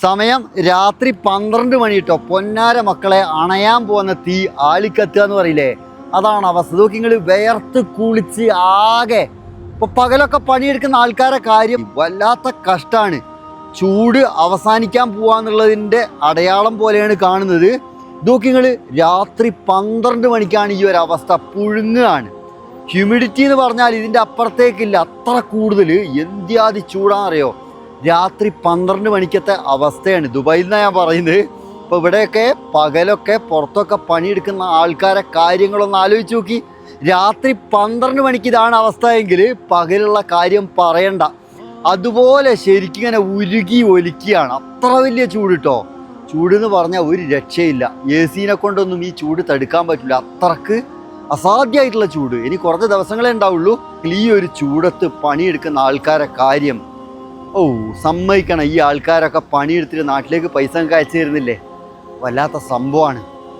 സമയം രാത്രി 12 മണി കേട്ടോ. പൊന്നാര മക്കളെ, അണയാൻ പോകുന്ന തീ ആളിക്കത്തുക എന്ന് പറയില്ലേ, അതാണ് അവസ്ഥ. നോക്കി നിങ്ങൾ വിയർത്ത് കുളിച്ച് ആകെ. ഇപ്പോൾ പകലൊക്കെ പണിയെടുക്കുന്ന ആൾക്കാരെ കാര്യം വല്ലാത്ത കഷ്ടമാണ്. ചൂട് അവസാനിക്കാൻ പോവാന്നുള്ളതിൻ്റെ അടയാളം പോലെയാണ് കാണുന്നത്. നോക്കി നിങ്ങൾ രാത്രി 12 മണിക്കാണ് ഈ ഒരു അവസ്ഥ. പുഴുങ്ങുകയാണ്. ഹ്യൂമിഡിറ്റി എന്ന് പറഞ്ഞാൽ ഇതിൻ്റെ അപ്പുറത്തേക്കില്ല, അത്ര കൂടുതൽ. എന്ത്യാതി ചൂടാണെന്നറിയോ. രാത്രി 12 മണിക്കത്തെ അവസ്ഥയാണ് ദുബായിൽ നിന്നാണ് ഞാൻ പറയുന്നത്. ഇപ്പോൾ ഇവിടെയൊക്കെ പകലൊക്കെ പുറത്തൊക്കെ പണിയെടുക്കുന്ന ആൾക്കാരെ കാര്യങ്ങളൊന്ന് ആലോചിച്ച് നോക്കി. രാത്രി 12 മണിക്ക് ഇതാണ് അവസ്ഥ എങ്കിൽ പകലുള്ള കാര്യം പറയണ്ട. അതുപോലെ ശരിക്കും ഇങ്ങനെ ഉരുകി ഒലിക്കുകയാണ്. അത്ര വലിയ ചൂട് കേട്ടോ. ചൂടെന്ന് പറഞ്ഞാൽ ഒരു രക്ഷയില്ല. AC-നെ കൊണ്ടൊന്നും ഈ ചൂട് തടുക്കാൻ പറ്റില്ല. അത്രക്ക് അസാധ്യമായിട്ടുള്ള ചൂട്. ഇനി കുറച്ച് ദിവസങ്ങളേ ഉണ്ടാവുള്ളൂ. ഈ ഒരു ചൂടത്ത് പണിയെടുക്കുന്ന ആൾക്കാരെ കാര്യം സമ്മതിക്കണം. ഈ ആൾക്കാരൊക്കെ പണിയെടുത്തിട്ട് നാട്ടിലേക്ക് പൈസ അയച്ചു തരുന്നില്ലേ, വല്ലാത്ത സംഭവമാണ്.